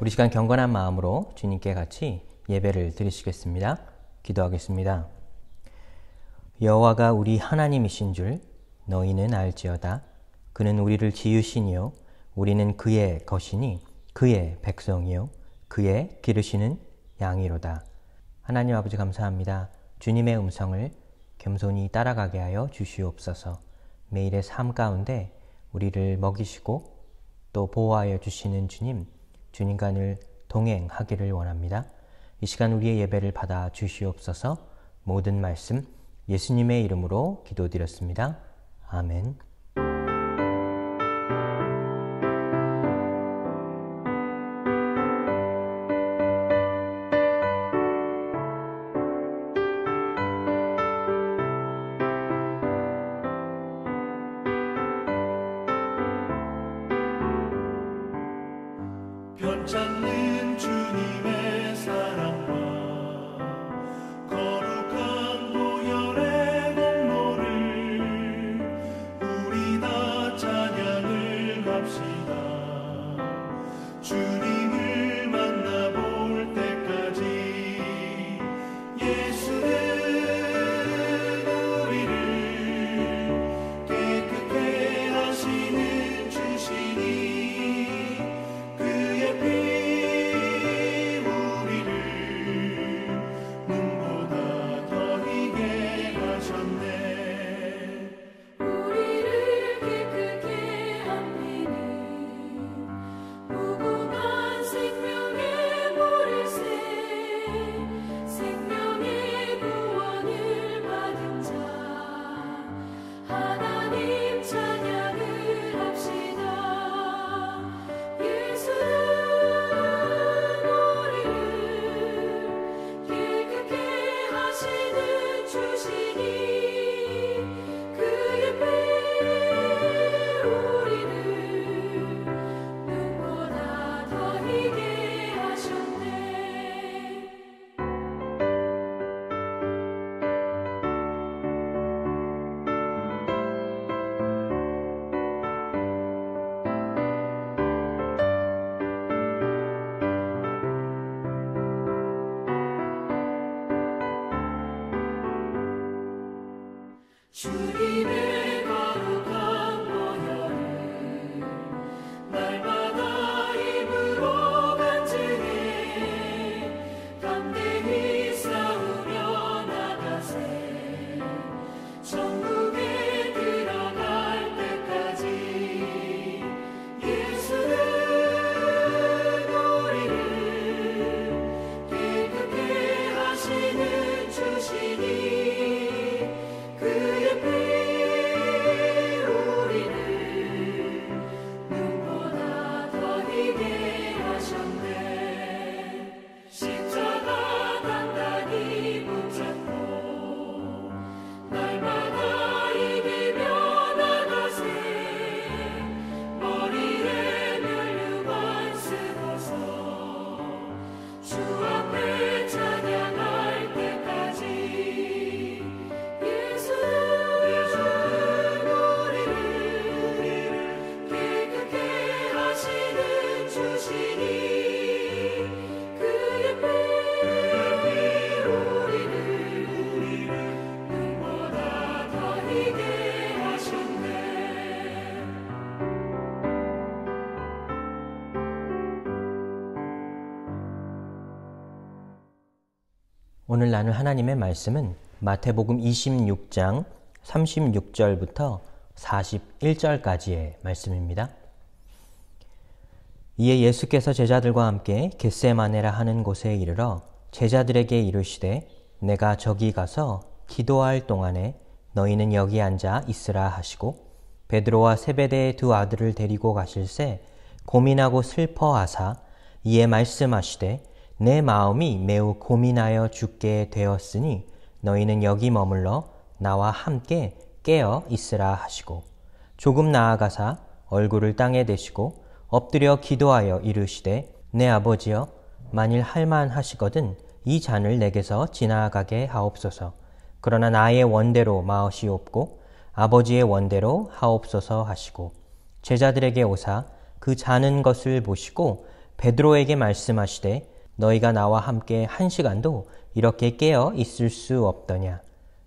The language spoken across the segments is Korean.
우리 시간 경건한 마음으로 주님께 같이 예배를 드리시겠습니다. 기도하겠습니다. 여호와가 우리 하나님이신 줄 너희는 알지어다. 그는 우리를 지으시니요 우리는 그의 것이니 그의 백성이요 그의 기르시는 양이로다. 하나님 아버지 감사합니다. 주님의 음성을 겸손히 따라가게 하여 주시옵소서. 매일의 삶 가운데 우리를 먹이시고 또 보호하여 주시는 주님과 늘 동행하기를 원합니다. 이 시간 우리의 예배를 받아 주시옵소서. 모든 말씀 예수님의 이름으로 기도드렸습니다. 아멘. 편찮는 주님의 사랑과 거룩한 보혈의 공로를 우리 다 찬양을 합시다. 주님을 만나볼 때까지 예수는 우리를 깨끗게 하시는 주시니 주님의 거룩한 보혈을 날마다 힘으로 간증해 담대히 싸우며 나가세. 천국에 들어갈 때까지 예수는 우리를 깨끗게 하시는 주시니 오늘 나눌 하나님의 말씀은 마태복음 26장 36절부터 41절까지의 말씀입니다. 이에 예수께서 제자들과 함께 겟세마네라 하는 곳에 이르러 제자들에게 이르시되 내가 저기 가서 기도할 동안에 너희는 여기 앉아 있으라 하시고 베드로와 세베대의 두 아들을 데리고 가실새 고민하고 슬퍼하사 이에 말씀하시되 내 마음이 매우 고민하여 죽게 되었으니 너희는 여기 머물러 나와 함께 깨어 있으라 하시고 조금 나아가사 얼굴을 땅에 대시고 엎드려 기도하여 이르시되 내 아버지여 만일 할만하시거든 이 잔을 내게서 지나가게 하옵소서. 그러나 나의 원대로 마으시옵고 아버지의 원대로 하옵소서 하시고 제자들에게 오사 그 자는 것을 보시고 베드로에게 말씀하시되 너희가 나와 함께 1시간도 이렇게 깨어 있을 수 없더냐.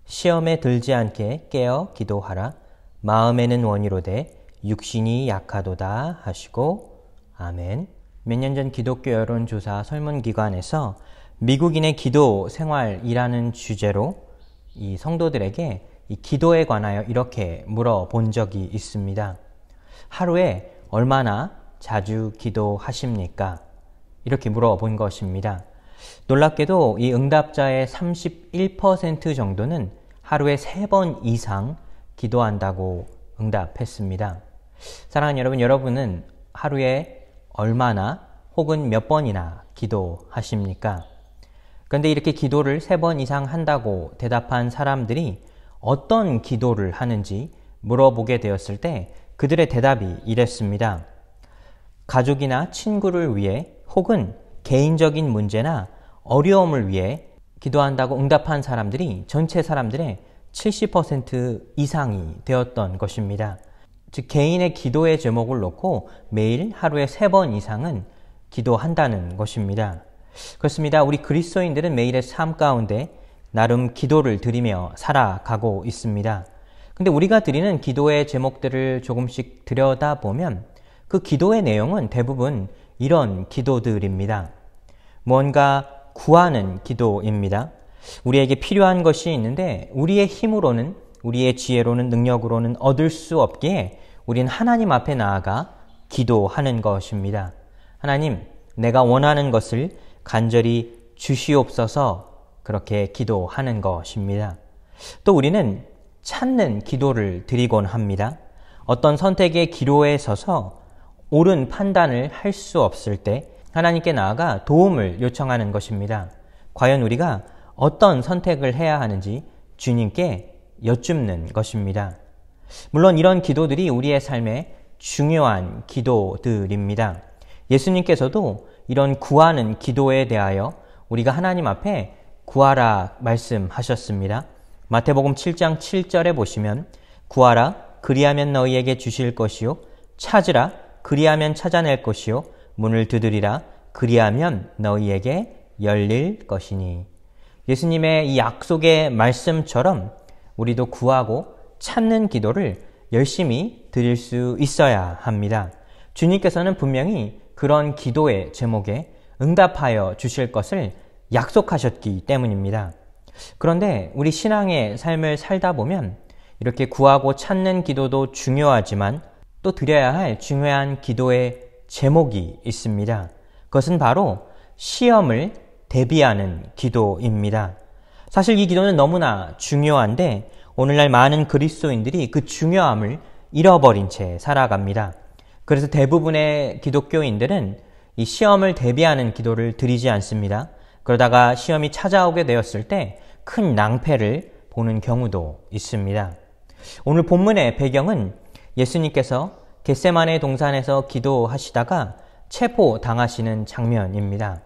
시험에 들지 않게 깨어 기도하라. 마음에는 원이로되 육신이 약하도다 하시고 아멘. 몇 년 전 기독교 여론조사 설문기관에서 미국인의 기도 생활이라는 주제로 이 성도들에게 이 기도에 관하여 이렇게 물어본 적이 있습니다. 하루에 얼마나 자주 기도하십니까? 이렇게 물어본 것입니다. 놀랍게도 이 응답자의 31% 정도는 하루에 3번 이상 기도한다고 응답했습니다. 사랑하는 여러분, 여러분은 하루에 얼마나 혹은 몇 번이나 기도하십니까? 그런데 이렇게 기도를 3번 이상 한다고 대답한 사람들이 어떤 기도를 하는지 물어보게 되었을 때 그들의 대답이 이랬습니다. 가족이나 친구를 위해 혹은 개인적인 문제나 어려움을 위해 기도한다고 응답한 사람들이 전체 사람들의 70% 이상이 되었던 것입니다. 즉 개인의 기도의 제목을 놓고 매일 하루에 3번 이상은 기도한다는 것입니다. 그렇습니다. 우리 그리스도인들은 매일의 삶 가운데 나름 기도를 드리며 살아가고 있습니다. 근데 우리가 드리는 기도의 제목들을 조금씩 들여다보면 그 기도의 내용은 대부분 이런 기도들입니다. 뭔가 구하는 기도입니다. 우리에게 필요한 것이 있는데 우리의 힘으로는, 우리의 지혜로는, 능력으로는 얻을 수 없기에 우리는 하나님 앞에 나아가 기도하는 것입니다. 하나님, 내가 원하는 것을 간절히 주시옵소서, 그렇게 기도하는 것입니다. 또 우리는 찾는 기도를 드리곤 합니다. 어떤 선택의 기로에 서서 옳은 판단을 할 수 없을 때 하나님께 나아가 도움을 요청하는 것입니다. 과연 우리가 어떤 선택을 해야 하는지 주님께 여쭙는 것입니다. 물론 이런 기도들이 우리의 삶에 중요한 기도들입니다. 예수님께서도 이런 구하는 기도에 대하여 우리가 하나님 앞에 구하라 말씀하셨습니다. 마태복음 7장 7절에 보시면 구하라 그리하면 너희에게 주실 것이요 찾으라 그리하면 찾아낼 것이요 문을 두드리라 그리하면 너희에게 열릴 것이니. 예수님의 이 약속의 말씀처럼 우리도 구하고 찾는 기도를 열심히 드릴 수 있어야 합니다. 주님께서는 분명히 그런 기도의 제목에 응답하여 주실 것을 약속하셨기 때문입니다. 그런데 우리 신앙의 삶을 살다 보면 이렇게 구하고 찾는 기도도 중요하지만 또 드려야 할 중요한 기도의 제목이 있습니다. 그것은 바로 시험을 대비하는 기도입니다. 사실 이 기도는 너무나 중요한데 오늘날 많은 그리스도인들이 그 중요함을 잃어버린 채 살아갑니다. 그래서 대부분의 기독교인들은 이 시험을 대비하는 기도를 드리지 않습니다. 그러다가 시험이 찾아오게 되었을 때 큰 낭패를 보는 경우도 있습니다. 오늘 본문의 배경은 예수님께서 겟세마네 동산에서 기도하시다가 체포당하시는 장면입니다.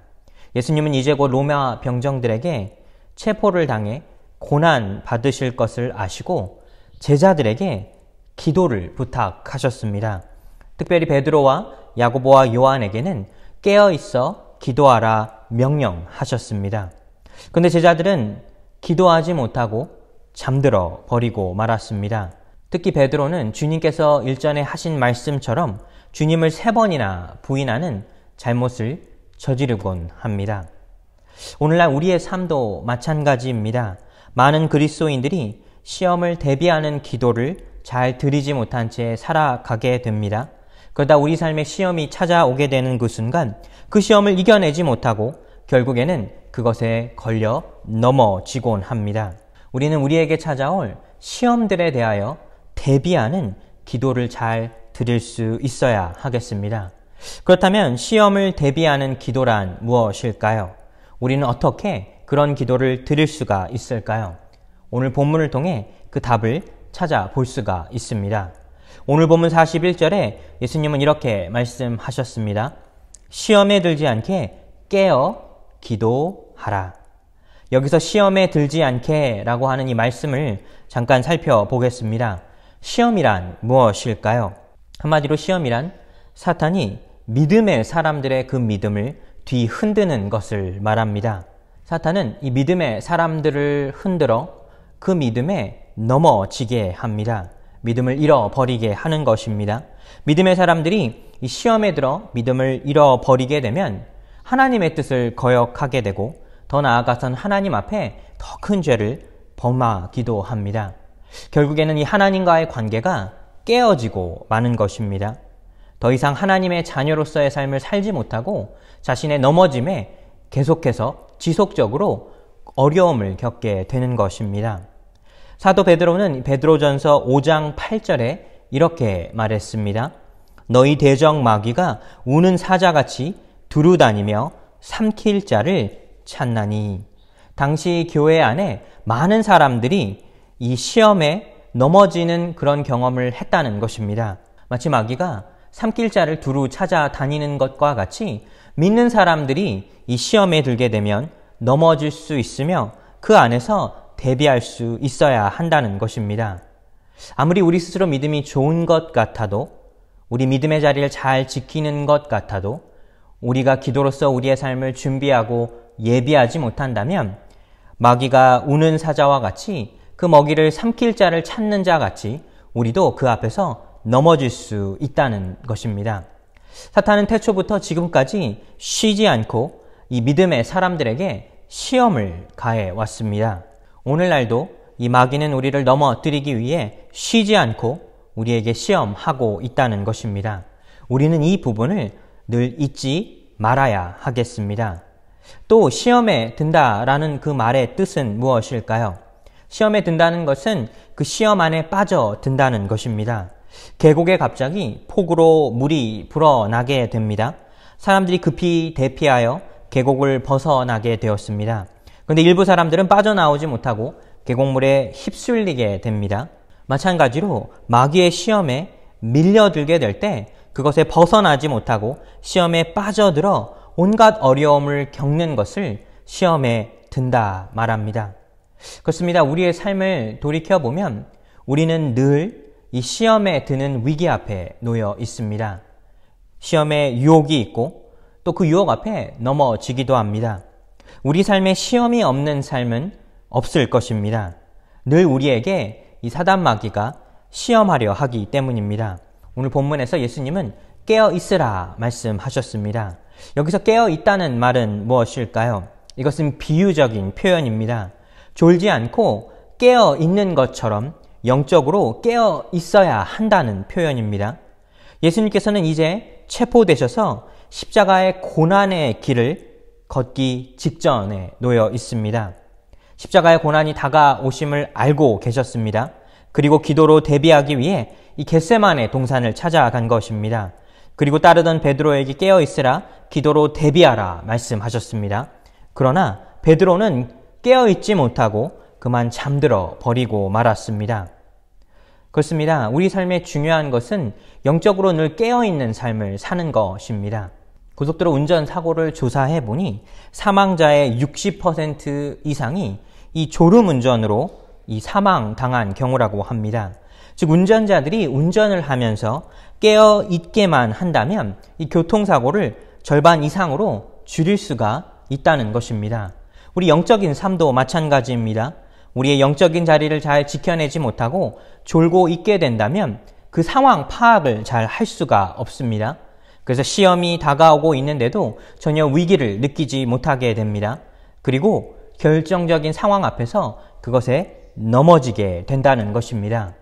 예수님은 이제 곧 로마 병정들에게 체포를 당해 고난 받으실 것을 아시고 제자들에게 기도를 부탁하셨습니다. 특별히 베드로와 야고보와 요한에게는 깨어있어 기도하라 명령하셨습니다. 그런데 제자들은 기도하지 못하고 잠들어 버리고 말았습니다. 특히 베드로는 주님께서 일전에 하신 말씀처럼 주님을 3번이나 부인하는 잘못을 저지르곤 합니다. 오늘날 우리의 삶도 마찬가지입니다. 많은 그리스도인들이 시험을 대비하는 기도를 잘 드리지 못한 채 살아가게 됩니다. 그러다 우리 삶에 시험이 찾아오게 되는 그 순간 그 시험을 이겨내지 못하고 결국에는 그것에 걸려 넘어지곤 합니다. 우리는 우리에게 찾아올 시험들에 대하여 대비하는 기도를 잘 드릴 수 있어야 하겠습니다. 그렇다면 시험을 대비하는 기도란 무엇일까요? 우리는 어떻게 그런 기도를 드릴 수가 있을까요? 오늘 본문을 통해 그 답을 찾아볼 수가 있습니다. 오늘 본문 41절에 예수님은 이렇게 말씀하셨습니다. 시험에 들지 않게 깨어 기도하라. 여기서 시험에 들지 않게 라고 하는 이 말씀을 잠깐 살펴보겠습니다. 시험이란 무엇일까요? 한마디로 시험이란 사탄이 믿음의 사람들의 그 믿음을 뒤흔드는 것을 말합니다. 사탄은 이 믿음의 사람들을 흔들어 그 믿음에 넘어지게 합니다. 믿음을 잃어버리게 하는 것입니다. 믿음의 사람들이 이 시험에 들어 믿음을 잃어버리게 되면 하나님의 뜻을 거역하게 되고 더 나아가선 하나님 앞에 더 큰 죄를 범하기도 합니다. 결국에는 이 하나님과의 관계가 깨어지고 마는 것입니다. 더 이상 하나님의 자녀로서의 삶을 살지 못하고 자신의 넘어짐에 계속해서 지속적으로 어려움을 겪게 되는 것입니다. 사도 베드로는 베드로전서 5장 8절에 이렇게 말했습니다. 너희 대적 마귀가 우는 사자같이 두루 다니며 삼킬 자를 찾나니. 당시 교회 안에 많은 사람들이 이 시험에 넘어지는 그런 경험을 했다는 것입니다. 마치 마귀가 삼킬 자를 두루 찾아다니는 것과 같이 믿는 사람들이 이 시험에 들게 되면 넘어질 수 있으며 그 안에서 대비할 수 있어야 한다는 것입니다. 아무리 우리 스스로 믿음이 좋은 것 같아도, 우리 믿음의 자리를 잘 지키는 것 같아도, 우리가 기도로서 우리의 삶을 준비하고 예비하지 못한다면 마귀가 우는 사자와 같이 그 먹이를 삼킬 자를 찾는 자 같이 우리도 그 앞에서 넘어질 수 있다는 것입니다. 사탄은 태초부터 지금까지 쉬지 않고 이 믿음의 사람들에게 시험을 가해 왔습니다. 오늘날도 이 마귀는 우리를 넘어뜨리기 위해 쉬지 않고 우리에게 시험하고 있다는 것입니다. 우리는 이 부분을 늘 잊지 말아야 하겠습니다. 또 시험에 든다라는 그 말의 뜻은 무엇일까요? 시험에 든다는 것은 그 시험 안에 빠져든다는 것입니다. 계곡에 갑자기 폭우로 물이 불어나게 됩니다. 사람들이 급히 대피하여 계곡을 벗어나게 되었습니다. 그런데 일부 사람들은 빠져나오지 못하고 계곡물에 휩쓸리게 됩니다. 마찬가지로 마귀의 시험에 밀려들게 될 때 그것에 벗어나지 못하고 시험에 빠져들어 온갖 어려움을 겪는 것을 시험에 든다 말합니다. 그렇습니다. 우리의 삶을 돌이켜보면 우리는 늘 이 시험에 드는 위기 앞에 놓여 있습니다. 시험에 유혹이 있고 또 그 유혹 앞에 넘어지기도 합니다. 우리 삶에 시험이 없는 삶은 없을 것입니다. 늘 우리에게 이 사단 마귀가 시험하려 하기 때문입니다. 오늘 본문에서 예수님은 깨어 있으라 말씀하셨습니다. 여기서 깨어 있다는 말은 무엇일까요? 이것은 비유적인 표현입니다. 졸지 않고 깨어 있는 것처럼 영적으로 깨어 있어야 한다는 표현입니다. 예수님께서는 이제 체포되셔서 십자가의 고난의 길을 걷기 직전에 놓여 있습니다. 십자가의 고난이 다가오심을 알고 계셨습니다. 그리고 기도로 대비하기 위해 이 겟세마네 동산을 찾아간 것입니다. 그리고 따르던 베드로에게 깨어 있으라, 기도로 대비하라 말씀하셨습니다. 그러나 베드로는 깨어 있지 못하고 그만 잠들어 버리고 말았습니다. 그렇습니다. 우리 삶의 중요한 것은 영적으로 늘 깨어있는 삶을 사는 것입니다. 고속도로 운전사고를 조사해 보니 사망자의 60% 이상이 이 졸음운전으로 이 사망당한 경우라고 합니다. 즉 운전자들이 운전을 하면서 깨어있게만 한다면 이 교통사고를 절반 이상으로 줄일 수가 있다는 것입니다. 우리 영적인 삶도 마찬가지입니다. 우리의 영적인 자리를 잘 지켜내지 못하고 졸고 있게 된다면 그 상황 파악을 잘 할 수가 없습니다. 그래서 시험이 다가오고 있는데도 전혀 위기를 느끼지 못하게 됩니다. 그리고 결정적인 상황 앞에서 그것에 넘어지게 된다는 것입니다.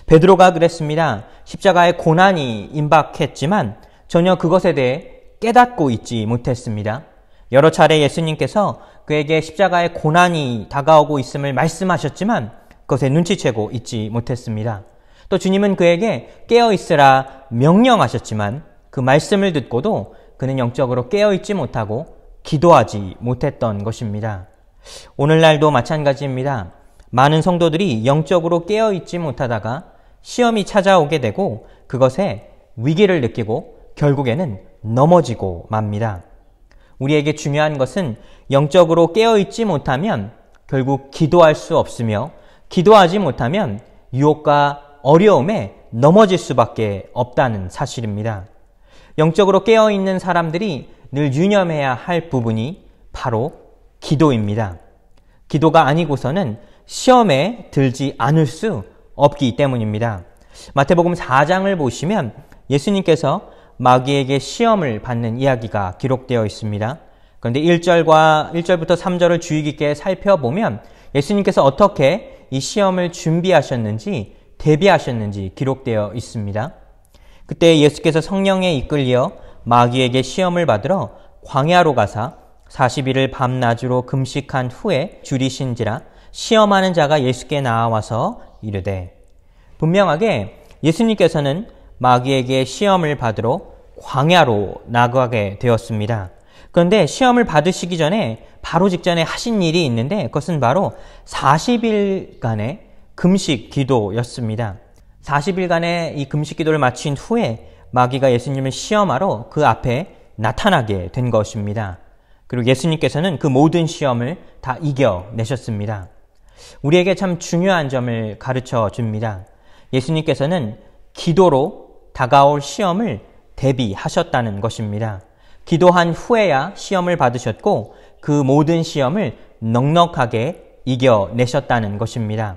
베드로가 그랬습니다. 십자가의 고난이 임박했지만 전혀 그것에 대해 깨닫고 있지 못했습니다. 여러 차례 예수님께서 그에게 십자가의 고난이 다가오고 있음을 말씀하셨지만 그것에 눈치채고 있지 못했습니다. 또 주님은 그에게 깨어있으라 명령하셨지만 그 말씀을 듣고도 그는 영적으로 깨어있지 못하고 기도하지 못했던 것입니다. 오늘날도 마찬가지입니다. 많은 성도들이 영적으로 깨어있지 못하다가 시험이 찾아오게 되고 그것에 위기를 느끼고 결국에는 넘어지고 맙니다. 우리에게 중요한 것은 영적으로 깨어있지 못하면 결국 기도할 수 없으며 기도하지 못하면 유혹과 어려움에 넘어질 수밖에 없다는 사실입니다. 영적으로 깨어있는 사람들이 늘 유념해야 할 부분이 바로 기도입니다. 기도가 아니고서는 시험에 들지 않을 수 없기 때문입니다. 마태복음 4장을 보시면 예수님께서 마귀에게 시험을 받는 이야기가 기록되어 있습니다. 그런데 1절부터 3절을 주의 깊게 살펴보면 예수님께서 어떻게 이 시험을 준비하셨는지 대비하셨는지 기록되어 있습니다. 그때 예수께서 성령에 이끌려 마귀에게 시험을 받으러 광야로 가사 40일을 밤낮으로 금식한 후에 줄이신지라 시험하는 자가 예수께 나와서 이르되, 분명하게 예수님께서는 마귀에게 시험을 받으러 광야로 나가게 되었습니다. 그런데 시험을 받으시기 전에 바로 직전에 하신 일이 있는데 그것은 바로 40일간의 금식 기도였습니다. 40일간의 이 금식 기도를 마친 후에 마귀가 예수님을 시험하러 그 앞에 나타나게 된 것입니다. 그리고 예수님께서는 그 모든 시험을 다 이겨내셨습니다. 우리에게 참 중요한 점을 가르쳐 줍니다. 예수님께서는 기도로 다가올 시험을 대비하셨다는 것입니다. 기도한 후에야 시험을 받으셨고 그 모든 시험을 넉넉하게 이겨내셨다는 것입니다.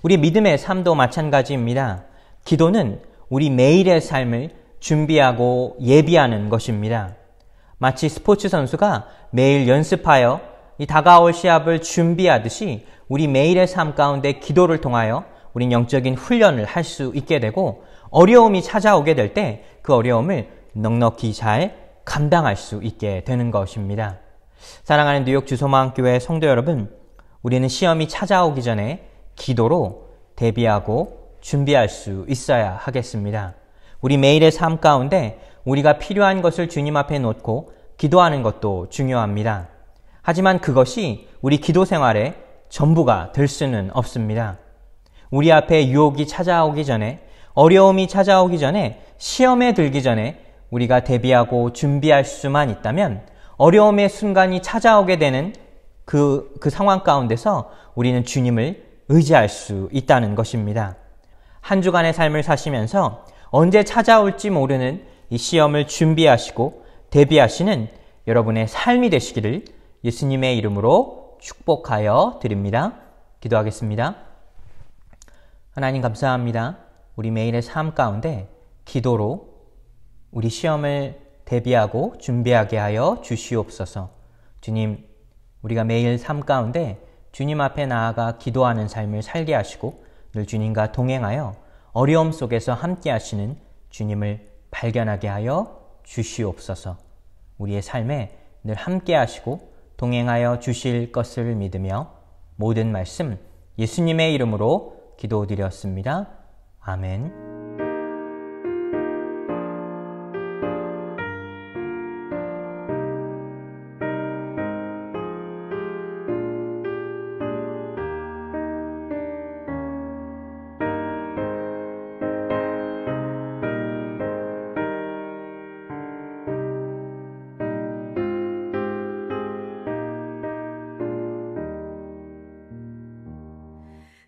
우리 믿음의 삶도 마찬가지입니다. 기도는 우리 매일의 삶을 준비하고 예비하는 것입니다. 마치 스포츠 선수가 매일 연습하여 이 다가올 시합을 준비하듯이 우리 매일의 삶 가운데 기도를 통하여 우린 영적인 훈련을 할 수 있게 되고 어려움이 찾아오게 될 때 그 어려움을 넉넉히 잘 감당할 수 있게 되는 것입니다. 사랑하는 뉴욕 주소망교회 성도 여러분, 우리는 시험이 찾아오기 전에 기도로 대비하고 준비할 수 있어야 하겠습니다. 우리 매일의 삶 가운데 우리가 필요한 것을 주님 앞에 놓고 기도하는 것도 중요합니다. 하지만 그것이 우리 기도 생활의 전부가 될 수는 없습니다. 우리 앞에 유혹이 찾아오기 전에, 어려움이 찾아오기 전에, 시험에 들기 전에 우리가 대비하고 준비할 수만 있다면 어려움의 순간이 찾아오게 되는 그 상황 가운데서 우리는 주님을 의지할 수 있다는 것입니다. 한 주간의 삶을 사시면서 언제 찾아올지 모르는 이 시험을 준비하시고 대비하시는 여러분의 삶이 되시기를 예수님의 이름으로 축복하여 드립니다. 기도하겠습니다. 하나님 감사합니다. 우리 매일의 삶 가운데 기도로 우리 시험을 대비하고 준비하게 하여 주시옵소서. 주님, 우리가 매일 삶 가운데 주님 앞에 나아가 기도하는 삶을 살게 하시고 늘 주님과 동행하여 어려움 속에서 함께 하시는 주님을 발견하게 하여 주시옵소서. 우리의 삶에 늘 함께 하시고 동행하여 주실 것을 믿으며 모든 말씀 예수님의 이름으로 기도드렸습니다. 아멘.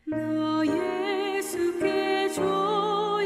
나 예수께 줘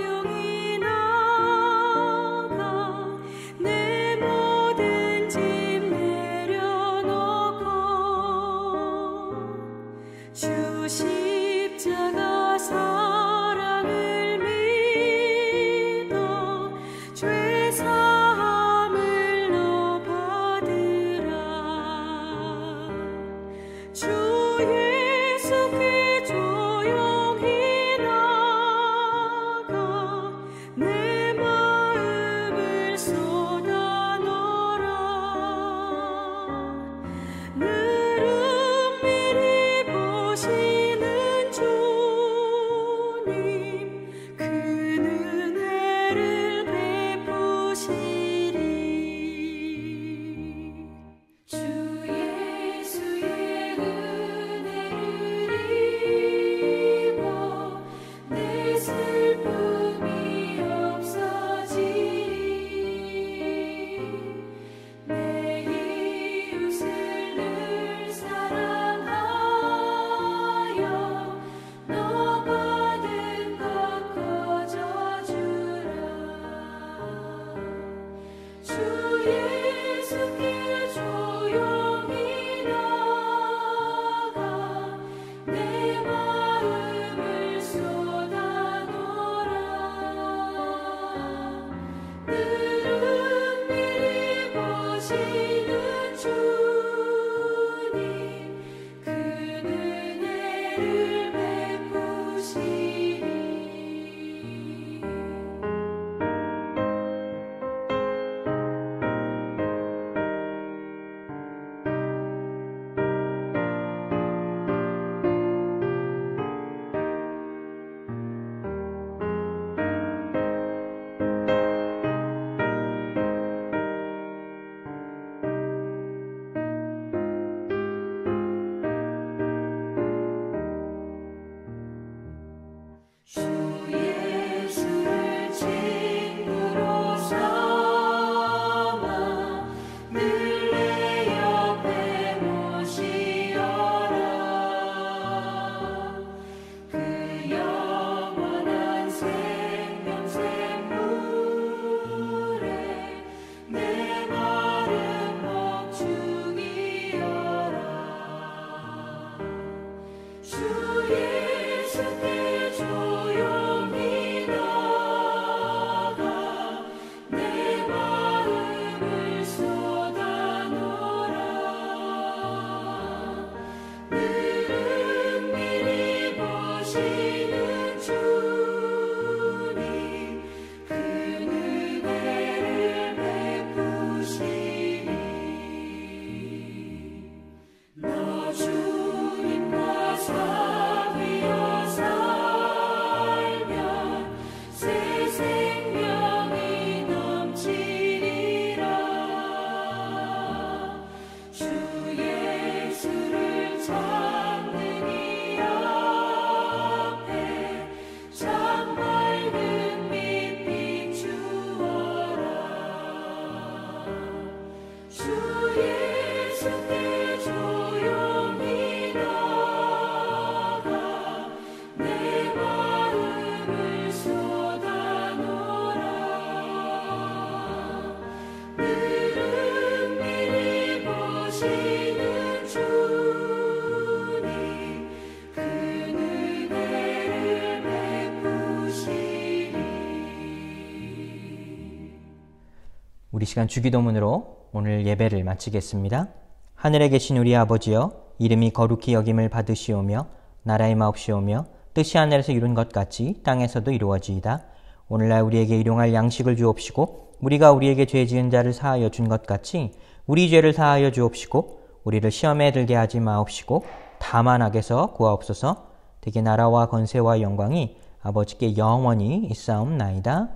우리 시간 주기도문으로 오늘 예배를 마치겠습니다. 하늘에 계신 우리 아버지여, 이름이 거룩히 여김을 받으시오며 나라의 마옵시오며 뜻이 하늘에서 이룬 것 같이 땅에서도 이루어지이다. 오늘날 우리에게 일용할 양식을 주옵시고 우리가 우리에게 죄 지은 자를 사하여 준 것 같이 우리 죄를 사하여 주옵시고 우리를 시험에 들게 하지 마옵시고 다만 악에서 구하옵소서. 되게 나라와 권세와 영광이 아버지께 영원히 있사옵나이다.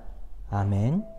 아멘.